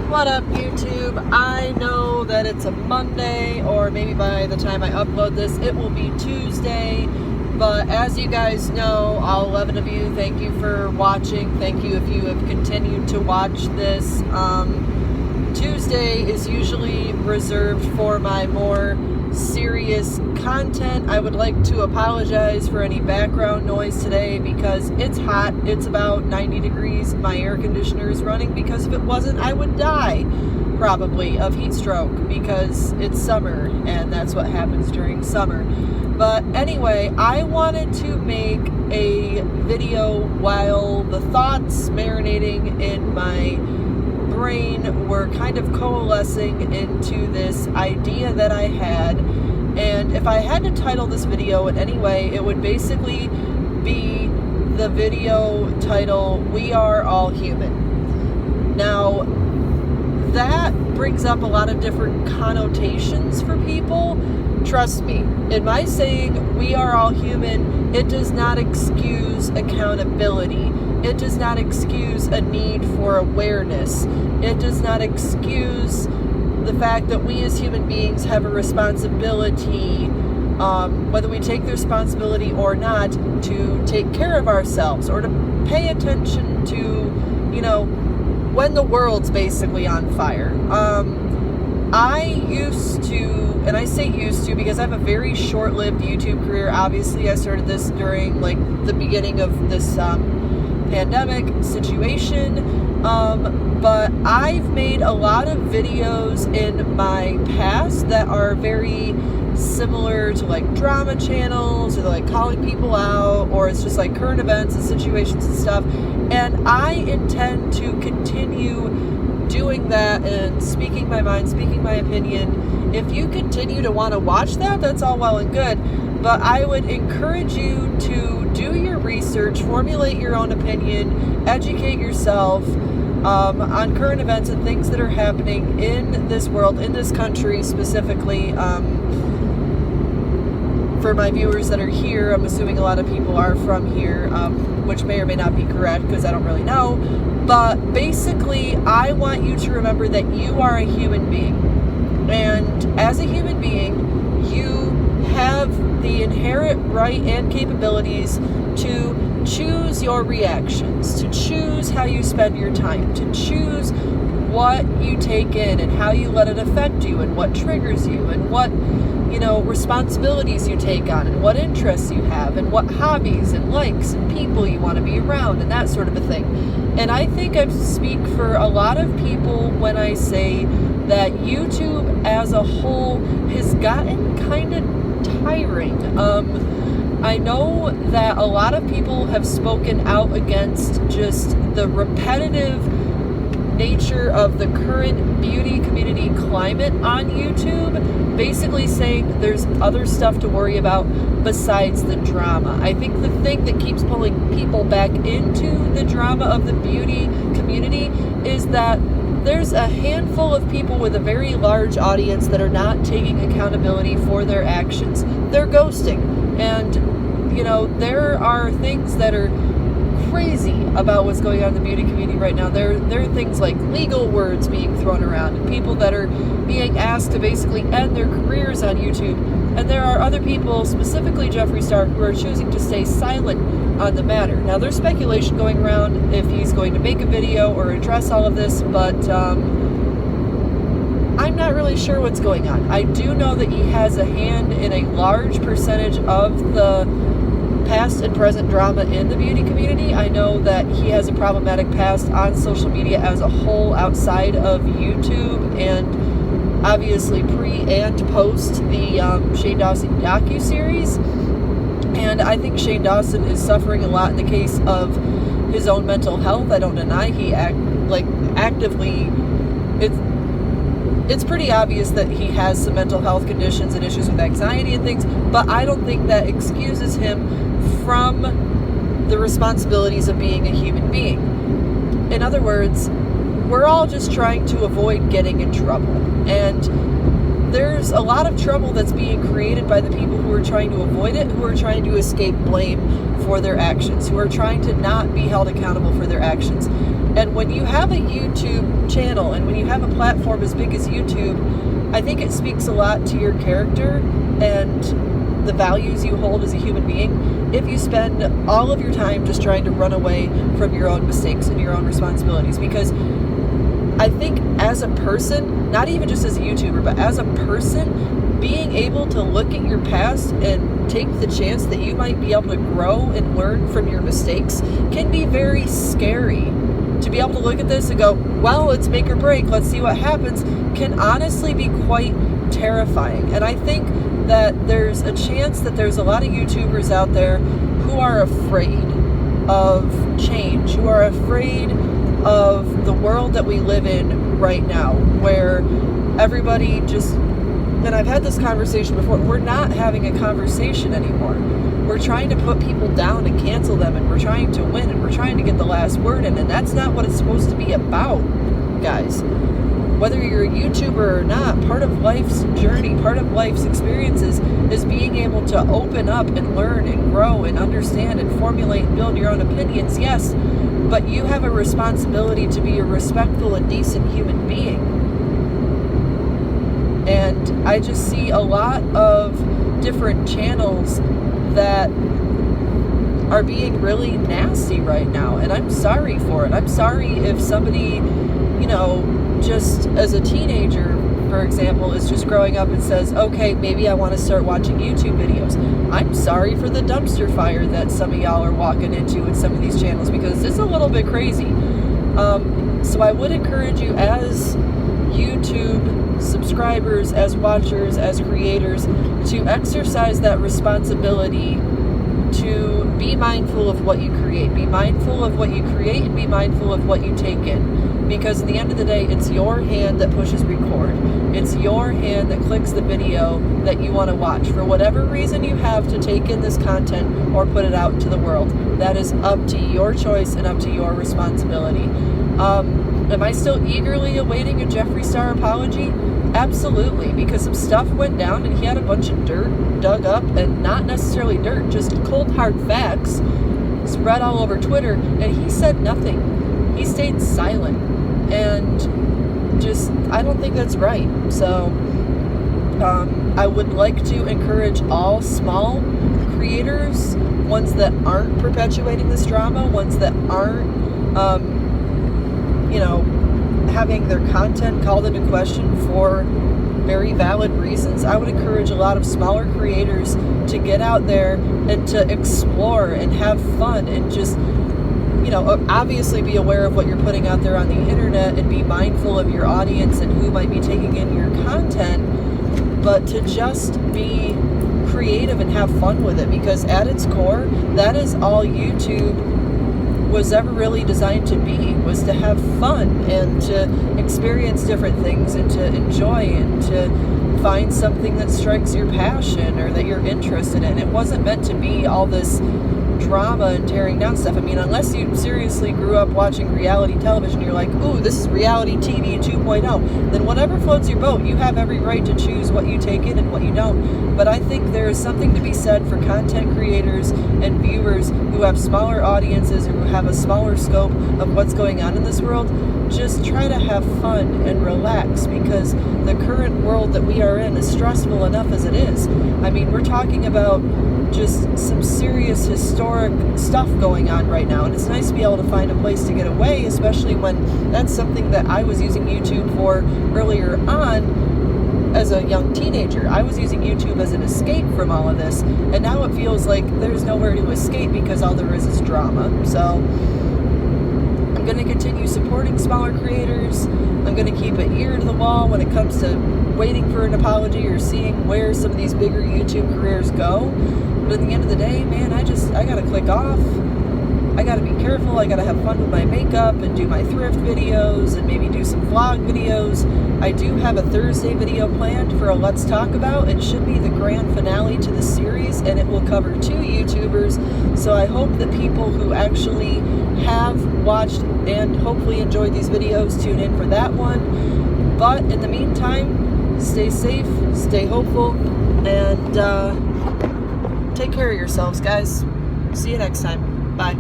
What up, YouTube? I know that it's a Monday, or maybe by the time I upload this, it will be Tuesday. But as you guys know, all 11 of you, thank you for watching. Thank you if you have continued to watch this. Tuesday is usually reserved for my more serious content. I would like to apologize for any background noise today because it's hot. It's about 90 degrees. My air conditioner is running because if it wasn't, I would die probably of heat stroke because it's summer and that's what happens during summer. But anyway, I wanted to make a video while the thoughts marinating in my brain were kind of coalescing into this idea that I had. And if I had to title this video in any way, it would basically be the video title, "We Are All Human." Now, that brings up a lot of different connotations for people. Trust me, in my saying "we are all human," it does not excuse accountability. It does not excuse a need for awareness. It does not excuse the fact that we as human beings have a responsibility, whether we take the responsibility or not, to take care of ourselves or to pay attention to, when the world's basically on fire. I used to, and I say used to because I have a very short-lived YouTube career. Obviously, I started this during the beginning of this pandemic situation, but I've made a lot of videos in my past that are very similar to drama channels, or calling people out, or it's just current events and situations and stuff, and I intend to continue doing that and speaking my mind, speaking my opinion. If you continue to want to watch that, that's all well and good, but I would encourage you to do your research, formulate your own opinion, educate yourself on current events and things that are happening in this world, in this country specifically. For my viewers that are here, I'm assuming a lot of people are from here, which may or may not be correct because I don't really know. But basically, I want you to remember that you are a human being. And as a human being, you have the inherent right and capabilities to choose your reactions, to choose how you spend your time, to choose what you take in and how you let it affect you and what triggers you and what, responsibilities you take on and what interests you have and what hobbies and likes and people you want to be around and that sort of a thing. And I think I speak for a lot of people when I say that YouTube as a whole has gotten kind of tiring. I know that a lot of people have spoken out against just the repetitive nature of the current beauty community climate on YouTube, basically saying there's other stuff to worry about besides the drama. I think the thing that keeps pulling people back into the drama of the beauty community is that there's a handful of people with a very large audience that are not taking accountability for their actions. They're ghosting. And, there are things that are crazy about what's going on in the beauty community right now. There are things like legal words being thrown around and people that are being asked to basically end their careers on YouTube. And there are other people, specifically Jeffree Star, who are choosing to stay silent on the matter. Now, there's speculation going around if he's going to make a video or address all of this, but I'm not really sure what's going on. I do know that he has a hand in a large percentage of the past and present drama in the beauty community. I know that he has a problematic past on social media as a whole outside of YouTube, and obviously pre and post the Shane Dawson docu-series. And I think Shane Dawson is suffering a lot in the case of his own mental health. I don't deny he actively, it's pretty obvious that he has some mental health conditions and issues with anxiety and things, but I don't think that excuses him from the responsibilities of being a human being. In other words, we're all just trying to avoid getting in trouble. And there's a lot of trouble that's being created by the people who are trying to avoid it, who are trying to escape blame for their actions, who are trying to not be held accountable for their actions. And when you have a YouTube channel and when you have a platform as big as YouTube, I think it speaks a lot to your character and the values you hold as a human being if you spend all of your time just trying to run away from your own mistakes and your own responsibilities. Because I think as a person, not even just as a YouTuber, but as a person, being able to look at your past and take the chance that you might be able to grow and learn from your mistakes can be very scary. To be able to look at this and go, well, let's make or break, let's see what happens, can honestly be quite terrifying. And I think that there's a chance that there's a lot of YouTubers out there who are afraid of change, who are afraid of the world that we live in right now, where everybody just, and I've had this conversation before, we're not having a conversation anymore. We're trying to put people down and cancel them, and we're trying to win, and we're trying to get the last word in, and that's not what it's supposed to be about, guys. Whether you're a YouTuber or not, part of life's journey, part of life's experiences is being able to open up and learn and grow and understand and formulate and build your own opinions, yes, but you have a responsibility to be a respectful and decent human being. And I just see a lot of different channels that are being really nasty right now, and I'm sorry for it. I'm sorry if somebody, just as a teenager, for example, is just growing up and says, okay, maybe I want to start watching YouTube videos. I'm sorry for the dumpster fire that some of y'all are walking into in some of these channels, because it's a little bit crazy. So I would encourage you, as YouTube subscribers, as watchers, as creators, to exercise that responsibility to be mindful of what you create. Be mindful of what you create and be mindful of what you take in. Because at the end of the day, it's your hand that pushes record. It's your hand that clicks the video that you want to watch. For whatever reason you have to take in this content or put it out into the world, that is up to your choice and up to your responsibility. Am I still eagerly awaiting a Jeffree Star apology? Absolutely, because some stuff went down and he had a bunch of dirt dug up, and not necessarily dirt, just cold hard facts spread all over Twitter, and he said nothing. He stayed silent, and just, I don't think that's right. So I would like to encourage all small creators, ones that aren't perpetuating this drama, ones that aren't having their content called into question for very valid reasons. I would encourage a lot of smaller creators to get out there and to explore and have fun and just, obviously be aware of what you're putting out there on the internet and be mindful of your audience and who might be taking in your content, but to just be creative and have fun with it, because at its core, that is all YouTube was ever really designed to be, was to have fun and to experience different things and to enjoy and to find something that strikes your passion or that you're interested in. It wasn't meant to be all this drama and tearing down stuff. I mean, unless you seriously grew up watching reality television, you're like, ooh, this is reality TV 2.0, then whatever floats your boat, you have every right to choose what you take in and what you don't. But I think there is something to be said for content creators and viewers who have smaller audiences or who have a smaller scope of what's going on in this world. Just try to have fun and relax, because the current world that we are in is stressful enough as it is. I mean, we're talking about just some serious historic stuff going on right now, and it's nice to be able to find a place to get away, especially when that's something that I was using YouTube for earlier on as a young teenager. I was using YouTube as an escape from all of this, and now it feels like there's nowhere to escape because all there is drama. So I'm going to continue supporting smaller creators. I'm going to keep an ear to the wall when it comes to waiting for an apology or seeing where some of these bigger YouTube careers go. But at the end of the day, man, I gotta click off. I gotta be careful. I gotta have fun with my makeup and do my thrift videos and maybe do some vlog videos. I do have a Thursday video planned for a Let's Talk About. It should be the grand finale to the series, and it will cover 2 YouTubers. So I hope that people who actually have watched and hopefully enjoyed these videos tune in for that one. But in the meantime, stay safe, stay hopeful, and take care of yourselves, guys. See you next time. Bye.